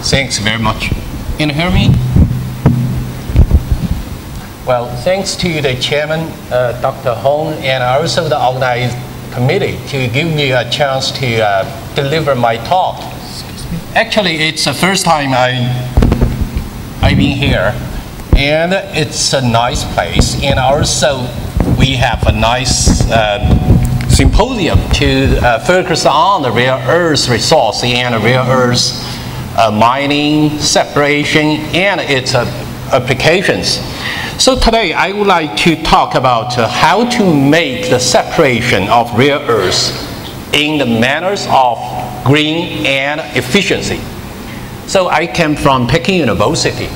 Thanks very much. Can you hear me? Well, thanks to the chairman, Dr. Hong, and also the organizing committee to give me a chance to deliver my talk. Actually, it's the first time I've been here, and it's a nice place, and also we have a nice symposium to focus on the rare earth resource and rare earth mining, separation, and its applications. So today I would like to talk about how to make the separation of rare earths in the manners of green and efficiency. So I came from Peking University.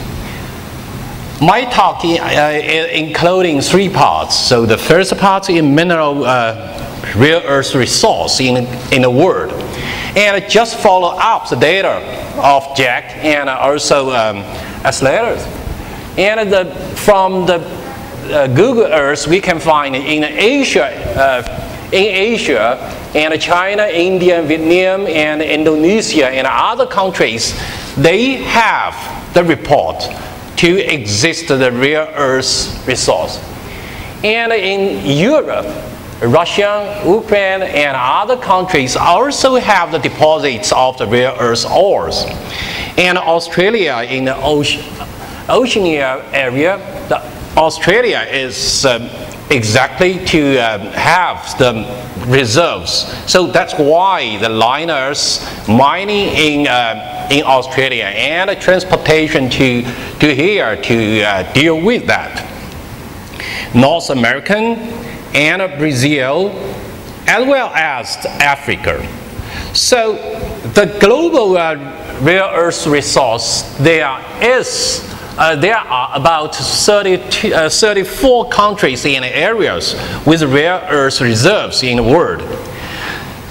My talk including three parts. So the first part is mineral rare earth resource in the world. And just follow up the data of Jack and also accelerators. And from the Google Earth, we can find in Asia, and China, India, Vietnam, and Indonesia, and other countries, they have the report to exist the rare earth resource. And in Europe, Russia, Ukraine, and other countries also have the deposits of the rare earth ores. And Australia in the Oceania area, Australia is exactly to have the reserves. So that's why the liners mining in Australia and transportation to here to deal with that. North American and Brazil, as well as Africa. So the global rare earth resource, there are about 34 countries and areas with rare earth reserves in the world.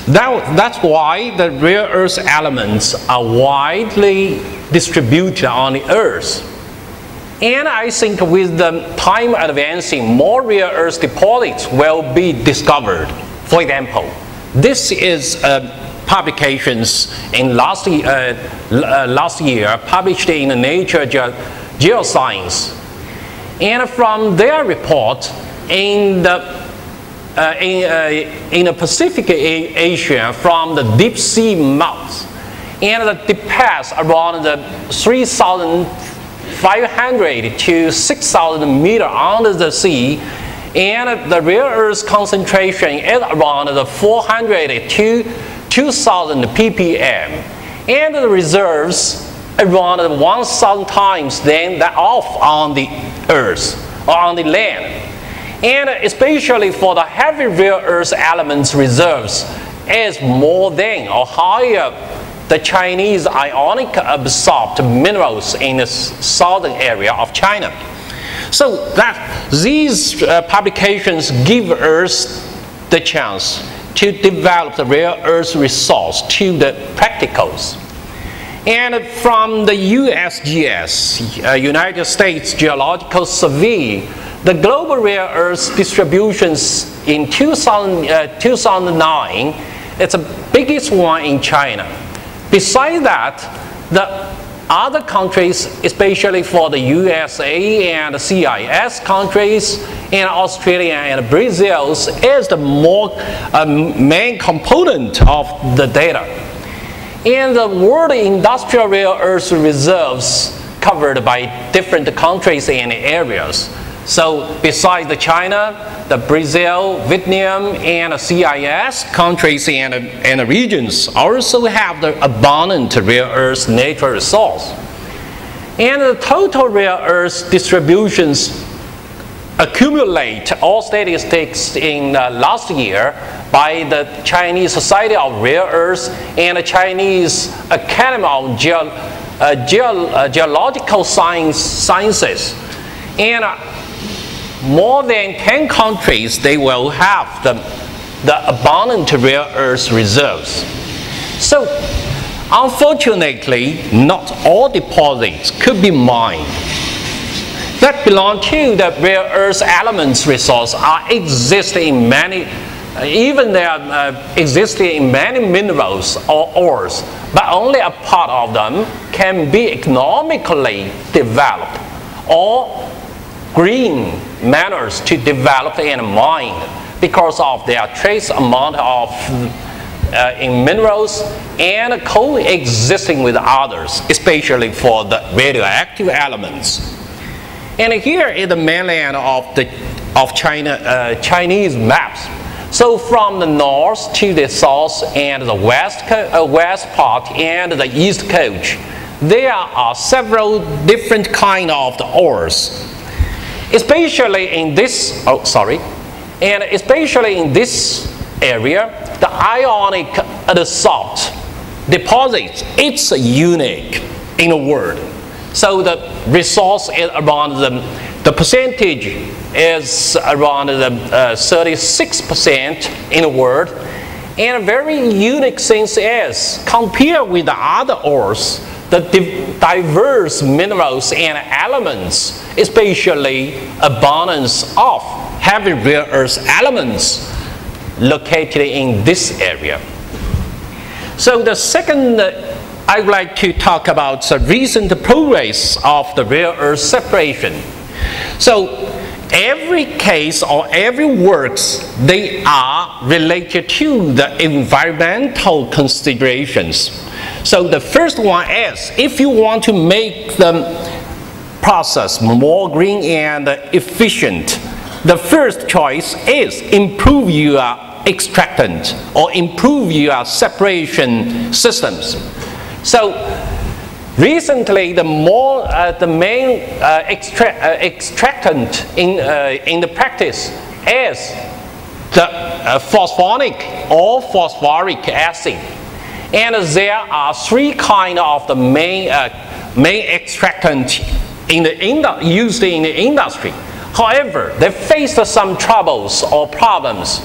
That's why the rare earth elements are widely distributed on the earth. And I think with the time advancing, more rare earth deposits will be discovered. For example, this is publications in last year published in the Nature Geoscience. And from their report, in the Pacific Asia, from the deep sea mouth, and the depths around the 3,500 to 6,000 meters under the sea, and the rare earth concentration is around the 400 to 2,000 ppm, and the reserves around 1,000 times than that of on the earth or on the land. And especially for the heavy rare earth elements reserves is more than or higher the Chinese ionic absorbed minerals in the southern area of China. So that these publications give us the chance to develop the rare earth resource to the practicals. And from the USGS, United States Geological Survey, the global rare earth distributions in 2009, it's the biggest one in China. Besides that, the other countries, especially for the USA and the CIS countries, and Australia and Brazil, is the more main component of the data. In the world industrial rare earth reserves covered by different countries and areas. So besides the China, the Brazil, Vietnam, and the CIS countries and regions also have the abundant rare earth natural resource. And the total rare earth distributions accumulate all statistics in last year by the Chinese Society of Rare Earths and the Chinese Academy of Geological Sciences. And more than 10 countries, they will have the abundant rare earth reserves. So unfortunately, not all deposits could be mined. That belong to the rare earth elements resource exist in many even they are existing in many minerals or ores, but only a part of them can be economically developed or green manners to develop and mine because of their trace amount of in minerals and coexisting with others, especially for the radioactive elements. And here is the mainland of China, Chinese maps. So from the north to the south and the west part and the east coast, there are several different kind of the ores. Especially in this, especially in this area, the ionic salt deposits, it's unique in the world. So the resource is around the percentage is around 36% in the world. And a very unique thing is, compared with the other ores, the diverse minerals and elements, especially abundance of heavy rare earth elements located in this area. So the second, I would like to talk about the recent progress of the rare earth separation. So every case or every works, they are related to the environmental considerations. So the first one is, if you want to make the process more green and efficient, the first choice is improve your extractant or improve your separation systems. So recently, the main extractant in the practice is the phosphonic or phosphoric acid. And there are three kinds of the main extractant used in the industry. However, they face some troubles or problems.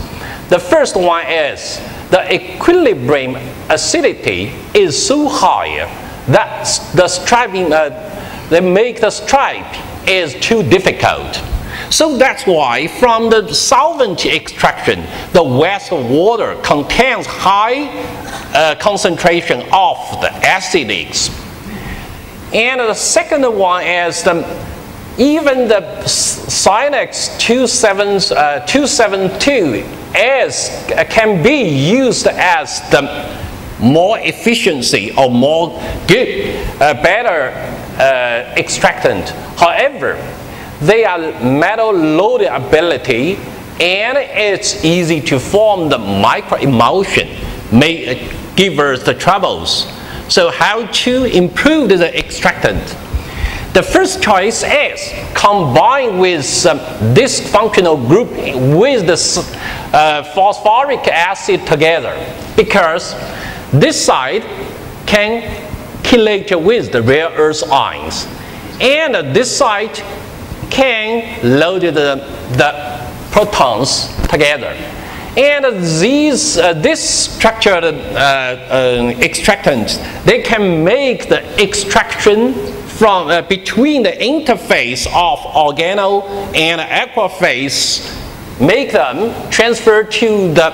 The first one is the equilibrium acidity is so high that the striping, they make the stripe is too difficult. So that's why from the solvent extraction, the waste water contains high concentration of the acidics. And the second one is even the Sinex 272 can be used as the more efficiency or more good, better extractant. However, they are metal loaded ability and it's easy to form the micro emulsion, may give us the troubles. So how to improve the extractant? The first choice is combine with this functional group with the phosphoric acid together, because this side can chelate with the rare earth ions, and this side can load the protons together. And this structured extractants, they can make the extraction from between the interface of organo and aqua phase, make them transfer to the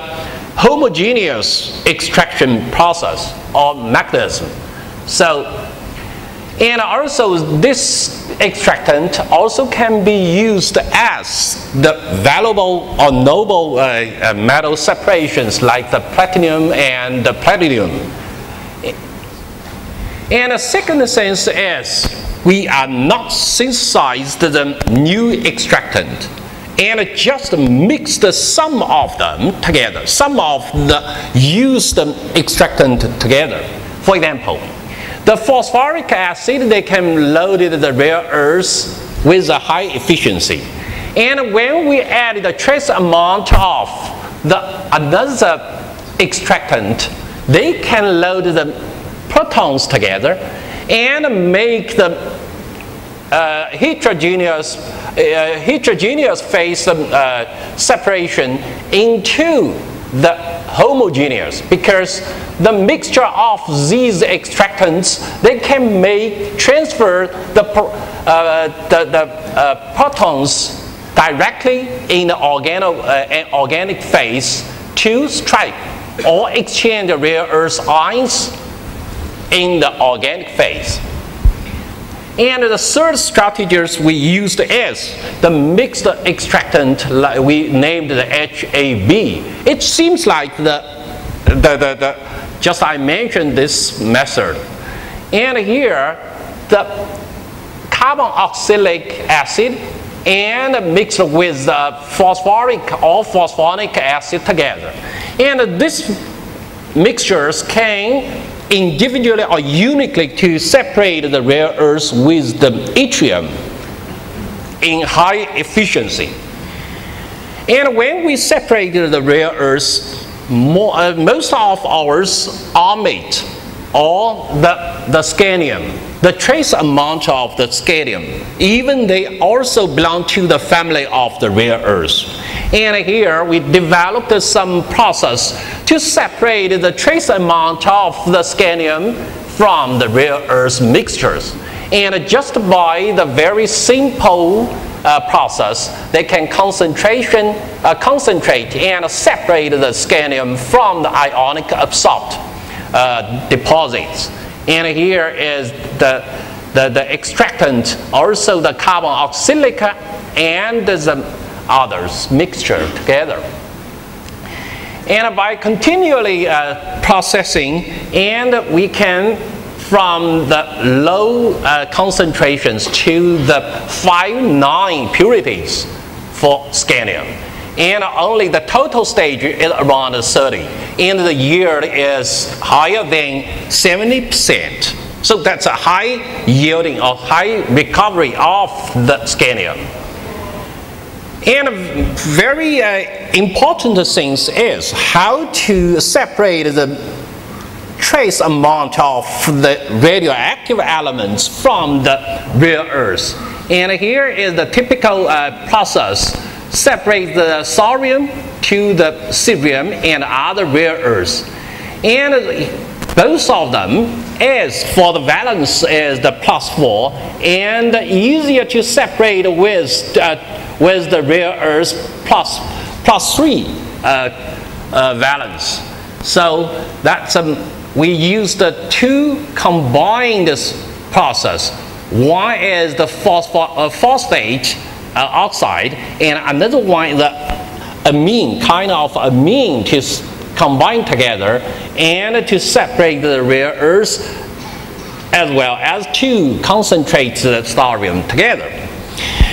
homogeneous extraction process or mechanism. So, and also this extractant also can be used as the valuable or noble metal separations like the platinum and the palladium. And the second sense is we are not synthesized the new extractant and just mix the sum of them together, some of the used extractant together. For example, the phosphoric acid, they can load the rare earths with a high efficiency. And when we add the trace amount of another extractant, they can load the protons together and make the heterogeneous phase separation into the homogeneous, because the mixture of these extractants, they can transfer the protons directly in the organic phase to strike or exchange rare earth ions in the organic phase. And the third strategies we used is the mixed extractant, we named the HAB. It seems like just I mentioned this method. And here, the carbon oxalic acid and mixed with phosphoric or phosphonic acid together. And these mixtures can individually or uniquely to separate the rare earths with the yttrium in high efficiency. And when we separate the rare earths, most of ours omit or the scandium, the trace amount of the scandium, even they also belong to the family of the rare earths. And here we developed some process to separate the trace amount of the scandium from the rare earth mixtures. And just by the very simple process, they can concentrate and separate the scandium from the ionic absorbed deposits. And here is the extractant, also the carbon oxalic and the others mixture together. And by continually processing, and we can from the low concentrations to the 5-9 purities for scandium. And only the total stage is around 30. And the yield is higher than 70%. So that's a high yielding or high recovery of the scandium. And a very important thing is how to separate the trace amount of the radioactive elements from the rare earths. And here is the typical process. Separate the thorium to the cerium and other rare earths. And both of them is for the valence is the +4 and easier to separate with the rare earth +3 valence. So that's we use the two combined process. One is the phosphate oxide, and another one is the amine, kind of amine to combine together and to separate the rare earths as well as to concentrate the thorium together.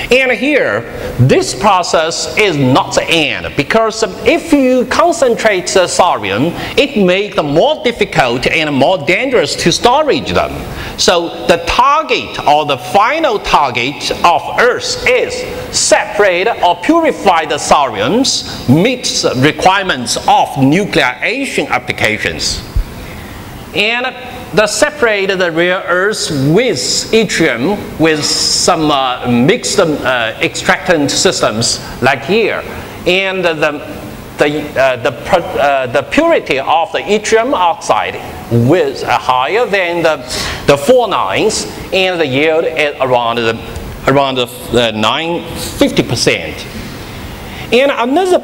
And here, this process is not the end, because if you concentrate the thorium, it makes it more difficult and more dangerous to storage them. So the target or the final target of Earth is separate or purify the thoriums, meets requirements of nucleation applications. And the separate the rare earths with yttrium with some mixed extractant systems like here, and the purity of the yttrium oxide with higher than the 4 nines, and the yield is around the 50%. And another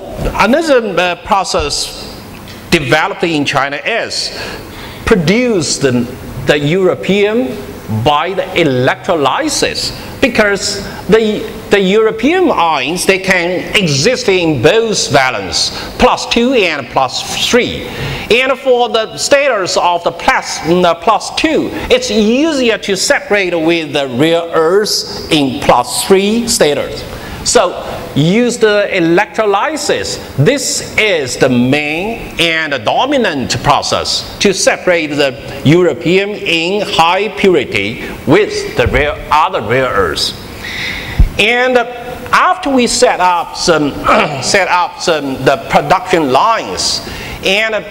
process developed in China is produce the europium by the electrolysis, because the europium ions, they can exist in both valence, +2 and +3. And for the status of the +2, it's easier to separate with the rare earths in +3 status. So use the electrolysis. This is the main and dominant process to separate the europium in high purity with the other rare earths. And after we set up the production lines and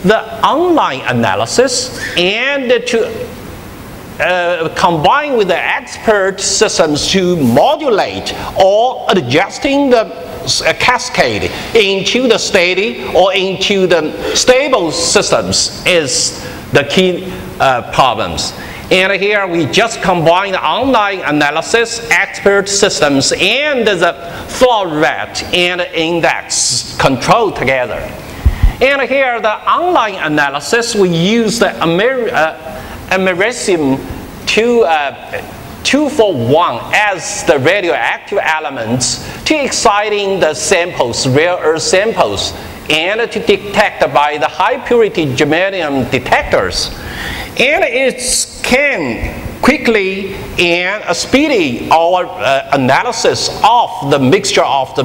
the online analysis, and to combine with the expert systems to modulate or adjusting the cascade into the steady or into the stable systems is the key problems. And here we just combine the online analysis, expert systems, and the flow rate and index control together. And here, the online analysis, we use the americium 241 as the radioactive elements to exciting the samples, rare earth samples, and to detect by the high purity germanium detectors. And it can quickly and speedy our analysis of the mixture of the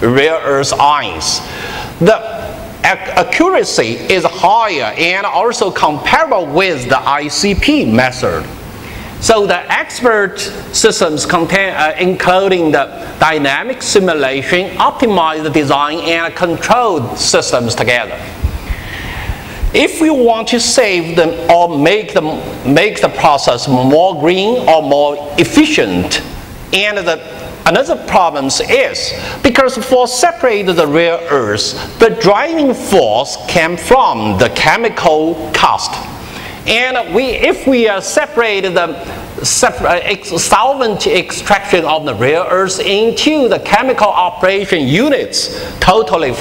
rare earth ions. The accuracy is higher and also comparable with the ICP method. So the expert systems contain, including the dynamic simulation, optimized design, and controlled systems together. If we want to save them or make the process more green or more efficient, and another problem is because for separate the rare earths, the driving force came from the chemical cost. And if we separate the solvent extraction of the rare earths into the chemical operation units, totally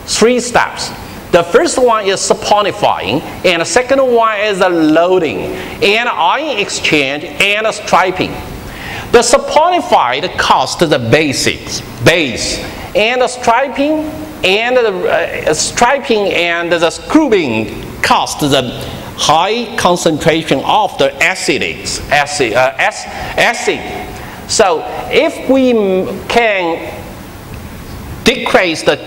3 steps. The first one is saponifying, and the second one is the loading, and ion exchange, and striping. The saponified cost the base, and the striping and the the screwing cost the high concentration of the acid. So if we can decrease the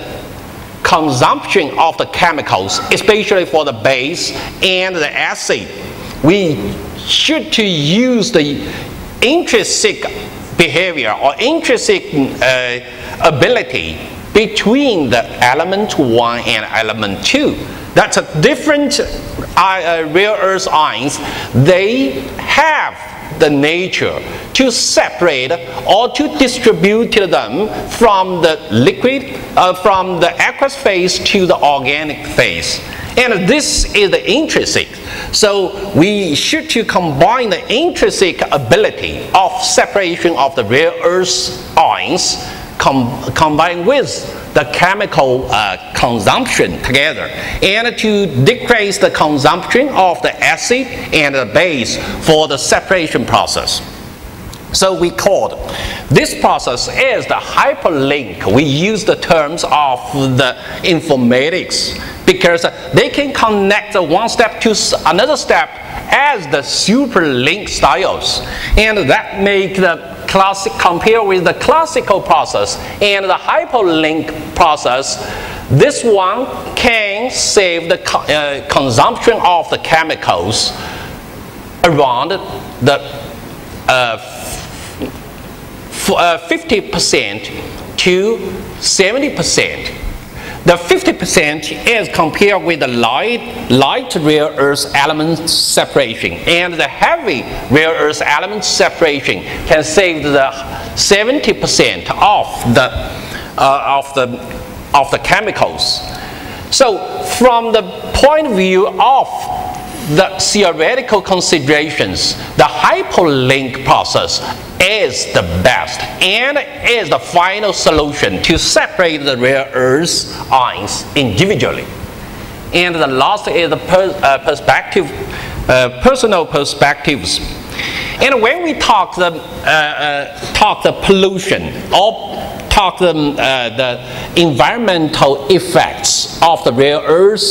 consumption of the chemicals, especially for the base and the acid, we should to use the intrinsic behavior or intrinsic ability between the element 1 and element 2. That's a different rare earth ions. They have the nature to separate or to distribute them from the liquid, from the aqueous phase to the organic phase. And this is the intrinsic. So we should to combine the intrinsic ability of separation of the rare earth ions combined with the chemical consumption together, and to decrease the consumption of the acid and the base for the separation process. So we called this process is the hyperlink. We use the terms of the informatics because they can connect one step to another step as the superlink styles, and that make the compare with the classical process and the hyperlink process. This one can save the consumption of the chemicals around the 50% to 70%. The 50% is compared with the light rare earth element separation, and the heavy rare earth element separation can save the 70% of the chemicals. So from the point of view of the theoretical considerations, the hyperlink process is the best and is the final solution to separate the rare earth ions individually. And the last is the personal perspectives. And when we talk the pollution or talk the environmental effects of the rare earth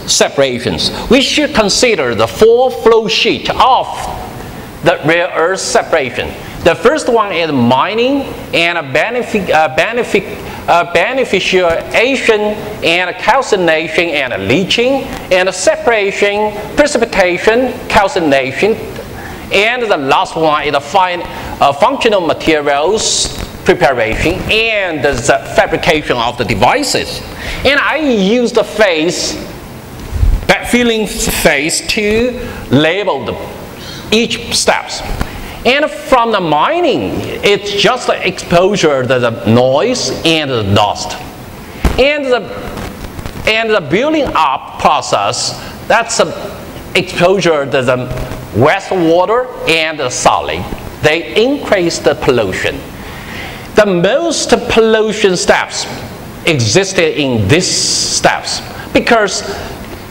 separations, we should consider the 4 flow sheet of the rare earth separation. The first one is mining and beneficiation and calcination and leaching, and separation, precipitation, calcination, and the last one is the functional materials preparation and the fabrication of the devices. And I use the phase, backfilling phase, to label each steps. And from the mining, it's just the exposure to the noise and the dust. And the building up process, that's the exposure to the wastewater and the solid. They increase the pollution. The most pollution steps existed in these steps, Because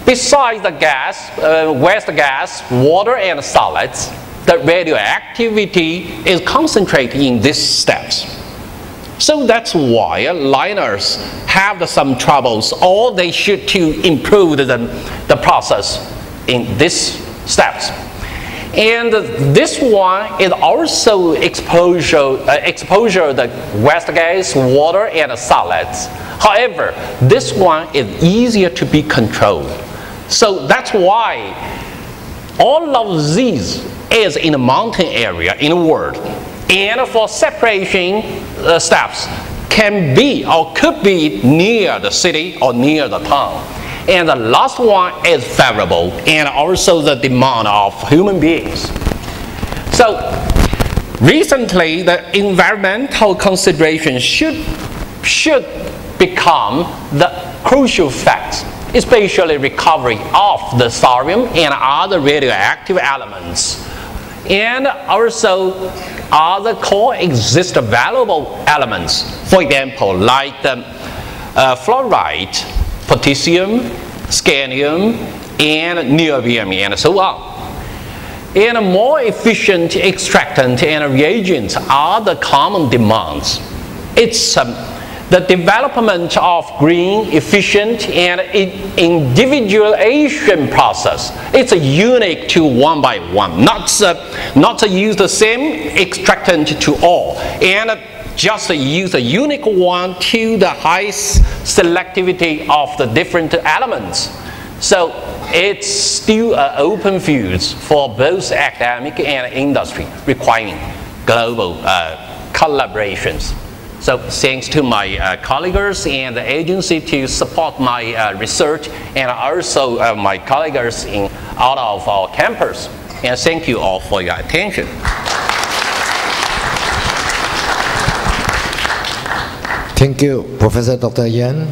besides the gas, waste gas, water, and solids, the radioactivity is concentrated in these steps. So that's why liners have some troubles, or they should to improve the process in these steps. And this one is also exposure the waste gas, water, and solids. However, this one is easier to be controlled. So that's why all of these is in a mountain area in the world. And for separation steps can be or could be near the city or near the town. And the last one is favorable, and also the demand of human beings. So recently, the environmental considerations should become the crucial facts, especially recovery of the thorium and other radioactive elements, and also other coexist valuable elements. For example, like the fluoride, potassium, scandium, and niobium, and so on. And more efficient extractant and reagents are the common demands. It's the development of green, efficient, and individualization process. It's unique to one by one, not to use the same extractant to all, and just use a unique one to the highest selectivity of the different elements. So it's still an open field for both academic and industry, requiring global collaborations. So thanks to my colleagues and the agency to support my research, and also my colleagues out of our campus. And thank you all for your attention. Thank you, Professor Dr. Yan.